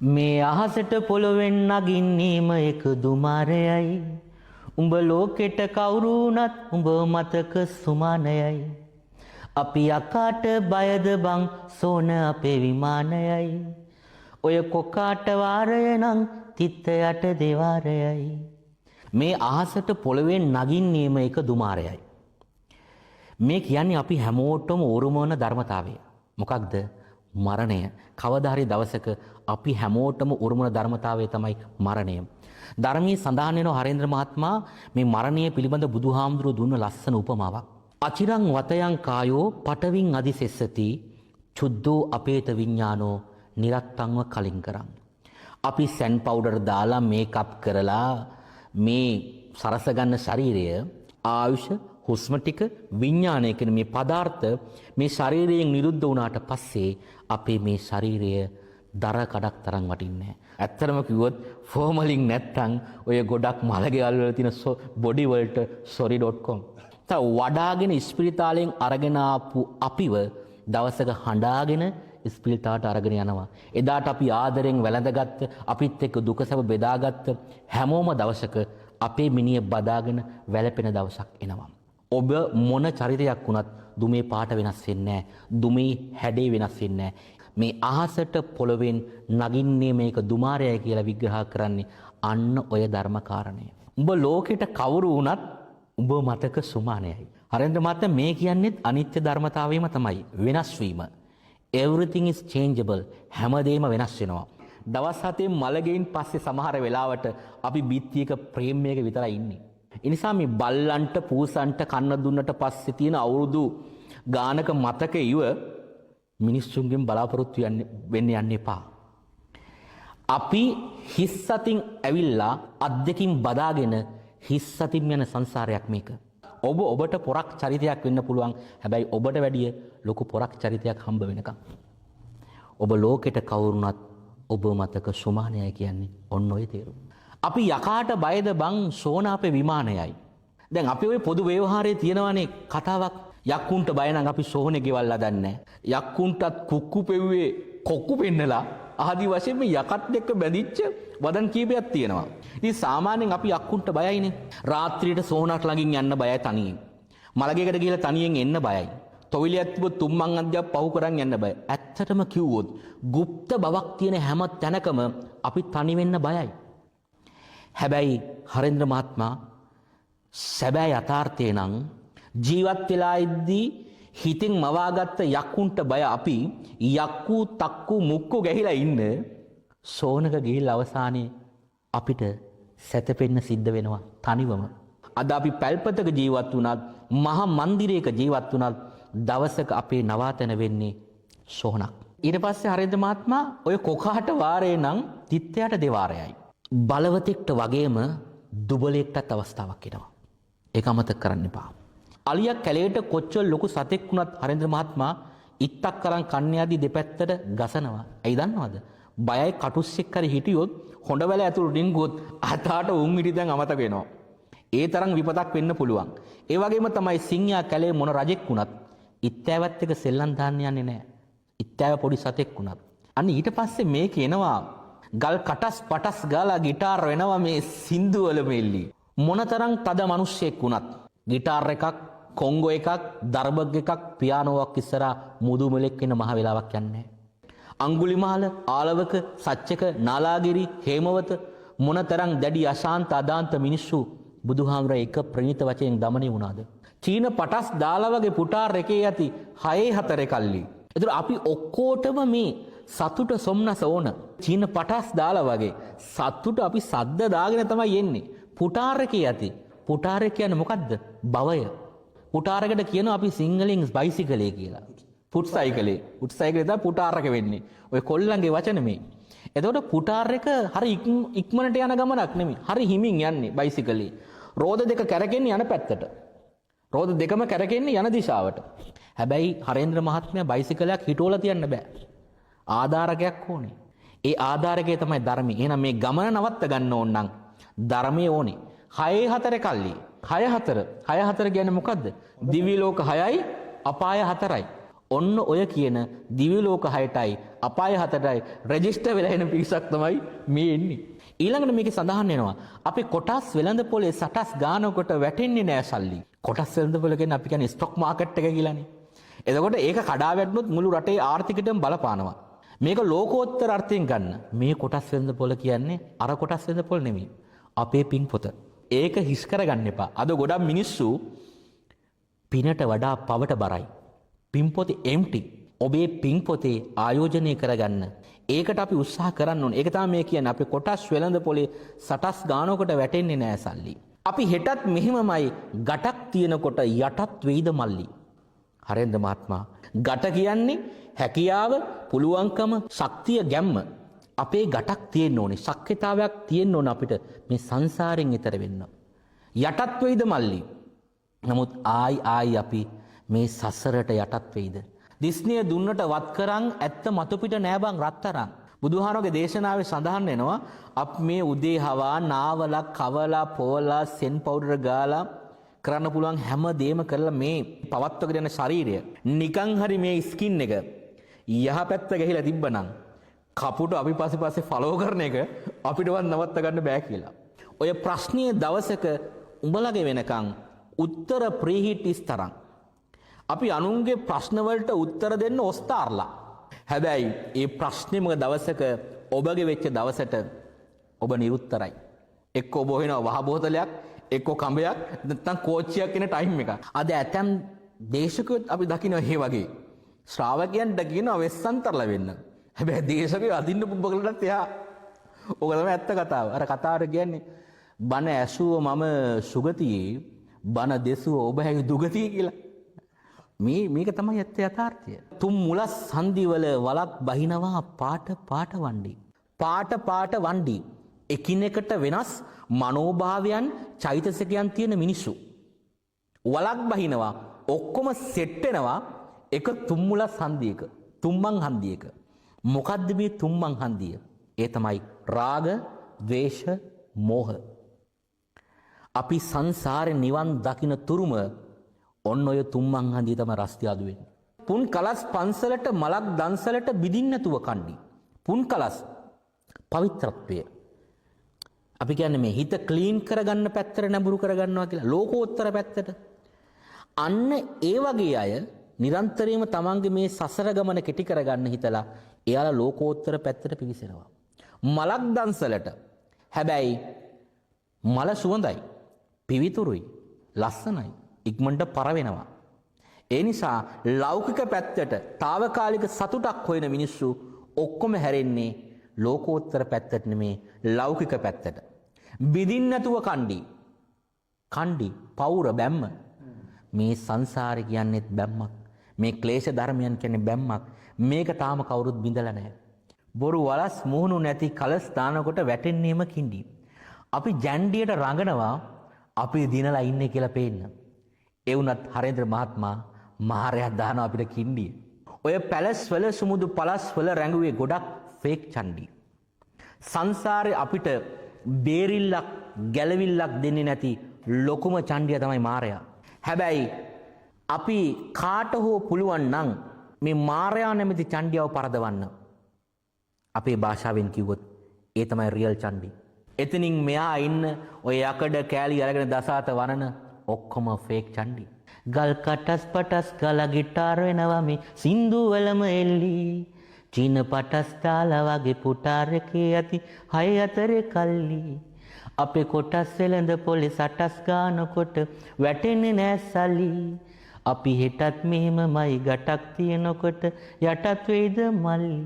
මේ අහසට පොළොවෙන් නගින්නීම එක දුමාරයයි. උඹ ලෝකෙට කවුරු වුණත් උඹ මතක සුමානයයි. අපි අකාට බයද බං සෝන අපේ විමානයයි. ඔය කොකාට වාරය නම් තිත්ත යට දෙවාරයයි. මේ අහසට පොළොවෙන් නගින්නීම එක දුමාරයයි. මේ කියන්නේ අපි හැමෝටම උරුම වන ධර්මතාවය. මොකක්ද? මරණය. කවදා හරි දවසක අපි හැමෝටම උරුම වන ධර්මතාවය තමයි මරණය. ධර්මයේ සඳහන් වෙනවා හරේන්ද්‍ර මහත්මයා මේ මරණය පිළිබඳ බුදුහාමුදුරුවෝ දුන්න ලස්සන උපමාවක්. අචිරං වතයන් කායෝ පටවින් අදිසෙස්සති චුද්ධෝ අපේත විඥානෝ නිරත්තංව කලින් කරන්. අපි සැන් පවුඩර් දාලා මේකප් කරලා මේ සරස ගන්න ශරීරය ආයුෂ හුස්ම ටික විඥානය කියන මේ පදාර්ථ මේ ශරීරයෙන් නිරුද්ධ වුණාට පස්සේ අපේ මේ ශරීරය දර කඩක් තරම් වටින්නේ නැහැ. ඇත්තටම කිව්වොත් ෆෝමලින් නැත්තම් ඔය ගොඩක් මලගෙවල් වල තියෙන බොඩි වලට sorry.com වඩාගෙන ස්පිරිතාලයෙන් අරගෙන ආපු අපිව දවසක හඬාගෙන ස්පිරිතාලට අරගෙන යනවා. එදාට අපි ආදරෙන් වැළඳගත්ත අපිත් එක්ක දුක සැප බෙදාගත්ත හැමෝම දවසක අපේ මිනිය බදාගෙන වැළපෙන දවසක් එනවා. ඔබ මොන චරිතයක් වුණත් දුමේ පාට වෙනස් වෙන්නේ නැහැ. දුමේ හැඩේ වෙනස් වෙන්නේ නැහැ. මේ අහසට පොළොවෙන් නගින්නේ මේක දුමාරයයි කියලා විග්‍රහ කරන්නේ අන්න ඔය ධර්මකාරණය. උඹ ලෝකෙට කවුරු වුණත් උඹ මතක සුමානයයි. හරේන්ද්‍ර මහත්තයා මේ කියන්නේත් අනිත්‍ය ධර්මතාවයම තමයි. වෙනස් වීම. Everything is changeable. හැමදේම වෙනස් වෙනවා. දවස් 7 මලගෙයින් පස්සේ සමහර වෙලාවට අපි බිත්තියක ප්‍රේමයක විතරයි ඉන්නේ. ඒ නිසා මේ බල්ලන්ට පූසන්ට කන්න දුන්නට පස්සේ තියෙන අවුරුදු ගානක මතක ඉව මිනිස්සුන්ගෙන් බලාපොරොත්තු වෙන්න යන්න එපා. අපි හිස් අතින් ඇවිල්ලා අත් දෙකින් බදාගෙන හිස් අතින් යන සංසාරයක් මේක. ඔබට පොරක් චරිතයක් වෙන්න පුළුවන්. හැබැයි ඔබට වැඩිය ලොකු පොරක් චරිතයක් හම්බ වෙනකම්. ඔබ ලෝකෙට කවුරුණත් ඔබ මතක සුමානයයි කියන්නේ ඔන්න ඔය තේරුම. අපි යකාට බයද බං සෝන අපේ විමානයයි. දැන් අපි ওই පොදු ව්‍යවහාරයේ තියෙනවානේ කතාවක්. යක්කුන්ට බය නම් අපි සෝනේ ගෙවල් හදන්නේ. යක්කුන්ටත් කුක්කු පෙව්වේ කොක්කු පෙන්නලා ආදි වශයෙන් මේ යකත් එක්ක බැඳිච්ච වදන් කීපයක් තියෙනවා. ඉතින් සාමාන්‍යයෙන් අපි යක්කුන්ට බයයිනේ. රාත්‍රියට සෝනට ළඟින් යන්න බයයි තනියෙන්. මලගෙකට ගිහලා තනියෙන් එන්න බයයි. තොවිලියක් තිබ්බොත් තුම්මන් අධ්‍යාප පහු කරන් යන්න බයයි. ඇත්තටම කිව්වොත් গুপ্ত බවක් තියෙන හැම තැනකම අපි තනි වෙන්න බයයි. හැබැයි හරේන්ද්‍ර මහත්මයා සැබෑ යථාර්ථය නම් ජීවත් වෙලා ඉද්දී හිතින් මවාගත්ත යක්කුන්ට බය අපි යක්කු තක්කු මුක්කු ගැහිලා ඉන්න සෝනක ගිහිල්ලා අවසානයේ අපිට සැතපෙන්න සිද්ධ වෙනවා තනිවම. අද අපි පැල්පතක ජීවත් වුණත් මහා මන්දිරයක ජීවත් වුණත් දවසක අපේ නවාතැන වෙන්නේ සෝනක්. ඊට පස්සේ හරේන්ද්‍ර මහත්මයා ඔය කොකාට වාරේ නම් තිත්තයට දෙවාරයයි. බලවතෙක්ට වගේම දුබලෙක්ටත් අවස්ථාවක් එනවා. ඒක අමතක කරන්න එපා. අලියක් කැලේට කොච්චර ලොකු සතෙක් වුණත් හරේන්ද්‍ර මහත්මයා ඉත්තක් කරන් කන්නේදී දෙපැත්තට ගසනවා. ඇයි දන්නවද? බයයි කටුස්සෙක් කරි හිටියොත් හොඬවැල ඇතුළු ඩිංගුවොත් අතාට උන් මිටි දැන් අමතක වෙනවා. ඒ තරම් විපතක් වෙන්න පුළුවන්. ඒ වගේම තමයි සිංහයා කැලේ මොන රජෙක් වුණත් ඉත්තෑවත් එක සෙල්ලම් දාන්න යන්නේ නැහැ. ඉත්තෑව පොඩි සතෙක් වුණත්. අන්න ඊට පස්සේ මේක එනවා ගල් කටස් පටස් ගාලා গিitar වෙනවා මේ සින්දු වල මෙල්ලි. මොනතරම් තද මිනිස්සෙක් වුණත් গিitar එකක් කොංගෝ එකක් දර්බග් එකක් පියානෝවක් ඉස්සරහා මුදු මෙලෙක් වෙන මහ වෙලාවක් යන්නේ. අඟුලිමාල ආලවක සච්චක නාලාගිරි හේමවත මොනතරම් දැඩි අශාන්ත අදාන්ත මිනිස්සු බුදුහාමර එක ප්‍රණීත වචයෙන් දමනය වුණාද? චීන පටස් දාලා වගේ පුටාර් එකේ යති 6-4 කල්ලි. ඒතර අපි ඔක්කොටම මේ සතුට සොම්නස ඕන. චීන පටස් දාලා වගේ සතුට අපි සද්ද දාගෙන තමයි එන්නේ. පුටාර් එකේ යති. පුටාර් එක කියන්නේ මොකද්ද? භවය. පුටාරකට කියනවා අපි සිංහලෙන් බයිසිකලේ කියලා. ෆුට් සයිකලේ. ෆුට් සයිකලේ තමයි පුටාරක වෙන්නේ. ඔය කොල්ලන්ගේ වචන මේ. එතකොට පුටාර් එක හරි ඉක්මනට යන ගමනක් නෙමෙයි. හරි හිමින් යන්නේ බයිසිකලේ. රෝද දෙක කැරකෙන්නේ යන පැත්තට. රෝද දෙකම කැරකෙන්නේ යන දිශාවට. හැබැයි හරේන්ද්‍ර මහත්මයා බයිසිකලයක් හිටවලා තියන්න බෑ. ආධාරකයක් ඕනේ. ඒ ආධාරකය තමයි ධර්මය. එහෙනම් මේ ගමන නවත්ත ගන්න ඕන නම් ධර්මය ඕනේ. 6-4 කල්ලි. 6-4 කියන්නේ මොකද්ද? දිව්‍ය ලෝක 6යි අපාය 4යි. ඔන්න ඔය කියන දිව්‍ය ලෝක 6ටයි අපාය 7ටයි රෙජිස්ටර් වෙලා එන පිරිසක් තමයි මේ එන්නේ. ඊළඟට මේකේ සඳහන් වෙනවා අපි කොටස් වෙළඳ පොලේ සටස් ගානකොට වැටෙන්නේ නෑ සල්ලි. කොටස් වෙළඳ පොල කියන්නේ අපි කියන්නේ ස්ටොක් මාකට් එක කියලානේ. එතකොට ඒක කඩා වැටුනොත් මුළු රටේ ආර්ථිකයටම බලපානවා. මේක ලෝකෝත්තර අර්ථයෙන් ගන්න. මේ කොටස් වෙළඳ පොල කියන්නේ අර කොටස් වෙළඳ පොල නෙමෙයි. අපේ පින් පොත. ඒක හිස් කරගන්න එපා. අද ගොඩක් මිනිස්සු පිනට වඩා පවට බරයි. පින් පොතේ empty. ඔබේ පින් පොතේ ආයෝජනය කරගන්න. ඒකට අපි උත්සාහ කරන්න ඕනේ. ඒක තමයි මේ කියන්නේ අපි කොටස් වෙළඳ පොලේ සටස් ගානකට වැටෙන්නේ නෑ සල්ලි. අපි හෙටත් මෙහිමමයි ගටක් තියෙනකොට යටත් වෙයිද මල්ලි. හරෙන්ද මහත්මයා. ගට කියන්නේ හැකියාව, පුළුවන්කම, ශක්තිය, ගැම්ම. අපේ ගටක් තියෙන්න ඕනේ. ශක්්‍යතාවයක් තියෙන්න ඕන අපිට මේ සංසාරයෙන් ඈතර වෙන්න. යටත් වෙයිද මල්ලි. නමුත් ආයි අපි මේ සසරට යටත් වෙයිද? දිස්නිය දුන්නට වත් කරන් ඇත්ත මතු පිට නෑ බං රත්තරන්. බුදුහාරෝගේ දේශනාවේ සඳහන් වෙනවා අප මේ උදේ හවා නාවලා කවලා පොවලා සෙන් පවුඩර් ගාලා කරන්න පුළුවන් හැම දෙයක්ම කරලා මේ පවත්වගෙන යන ශරීරය නිකන් හරි මේ ස්කින් එක යහපැත්ත ගහිලා තිබ්බනම් කපුට අපි පස්සේ ෆලෝ කරන එක අපිටවත් නවත්ත ගන්න බෑ කියලා. ඔය ප්‍රශ්නීය දවසක උඹලගේ වෙනකන් උත්තර ප්‍රීහිටිස් තරම් අපි අනුන්ගේ ප්‍රශ්න වලට උත්තර දෙන්න ඔස්තාර්ලා. හැබැයි ඒ ප්‍රශ්නේම දවසක ඔබගේ වෙච්ච දවසට ඔබ නිරුත්තරයි. එක්ක ඔබ හොයනවා වහ බෝතලයක්, එක්ක කඹයක්, නැත්නම් කෝච්චියක් කියන ටයිම් එක. අද ඇතම් දේශකයොත් අපි දකින්න මේ වගේ ශ්‍රාවකයන්ට කියනවා වෙස්සන්තරලා වෙන්න. හැබැයි දේශකයෝ අදින්න පුබ්බකලටත් එහා. ඕක තමයි ඇත්ත කතාව. අර කතාවට කියන්නේ බණ ඇසුව මම සුගතියේ බණ දෙසුව ඔබ හැයි දුගතිය කියලා. මේක තමයි ඇත්ත යථාර්ථය. තුම් මුලස් සංදිවල වලක් බහිනවා පාට වණ්ඩි. පාට වණ්ඩි. එකිනෙකට වෙනස් මනෝභාවයන් චෛතසිකයන් තියෙන මිනිස්සු. වලක් බහිනවා ඔක්කොම සෙට් වෙනවා එක තුම් මුලස් හන්දියක. තුම්මන් හන්දියක. මොකද්ද මේ තුම්මන් හන්දිය? ඒ තමයි රාග, ද්වේෂ, මෝහ. අපි සංසාරේ නිවන් දකින්න තුරුම ඔන්න ඔය තුම්මන් හන්දිය තමයි රස්තිය අදු වෙන්නේ. පුන් කලස් පන්සලට මලක් දන්සලට බිදින්න නැතුව කණ්ඩි. පුන් කලස් පවිත්‍රත්වය. අපි කියන්නේ මේ හිත ක්ලීන් කරගන්න පැත්තට නැඹුරු කරගන්නවා කියලා ලෝකෝත්තර පැත්තට. අන්න ඒ වගේ අය නිරන්තරයෙන්ම තමන්ගේ මේ සසර ගමන කෙටි කරගන්න හිතලා එයාලා ලෝකෝත්තර පැත්තට පිවිසෙනවා. මලක් දන්සලට. හැබැයි මල සුවඳයි, පිවිතුරුයි, ලස්සනයි. ඉක්මනට පර වෙනවා. ඒ නිසා ලෞකික පැත්තට తాවකාලික සතුටක් හොයන මිනිස්සු ඔක්කොම හැරෙන්නේ ලෝකෝත්තර පැත්තට නෙමේ ලෞකික පැත්තට. බිදින්න නැතුව කණ්ඩි පෞර බැම්ම. මේ සංසාරේ කියන්නේත් බැම්මක්. මේ ක්ලේශ ධර්මයන් කියන්නේ බැම්මක්. මේක තාම කවුරුත් බිඳලා නැහැ. බොරු වලස් මුහුණු නැති කලස් දානකොට වැටෙන්නේම කිඳි. අපි ජැන්ඩියට රඟනවා අපි දිනලා ඉන්නේ කියලා පේන්න. ඒ වුණත් හරේන්ද්‍ර මහත්මයා මහරයක් දානවා අපිට කිණ්ඩිය. ඔය පැලස් වල සුමුදු පලස් වල රැඟුවේ ගොඩක් ෆේක් චණ්ඩි. සංසාරේ අපිට බේරිල්ලක් ගැලවිල්ලක් දෙන්නේ නැති ලොකුම චණ්ඩිය තමයි මාරයා. හැබැයි අපි කාට හෝ පුළුවන් නම් මේ මාරයා නැමැති චණ්ඩියව පරදවන්න. අපේ භාෂාවෙන් කිව්වොත් ඒ තමයි රියල් චණ්ඩි. එතනින් මෙහා ඉන්න ඔය යකඩ කෑලි අරගෙන දසාත වනන ඔක්කොම ෆේක් චණ්ඩි. ගල් කටස් පටස් ගල ගිටාර වෙනවා මේ සින්දු වලම එල්ලි. චීන පටස් තාලා වගේ පුටාරකේ ඇති 6 අතරේ කල්ලි. අපේ කොටස් වෙලඳ පොලේ සටස් ගානකොට වැටෙන්නේ නෑ සල්ලි. අපි හෙටත් මෙහෙමමයි ගටක් තියනකොට යටත් වෙයිද මල්ලි.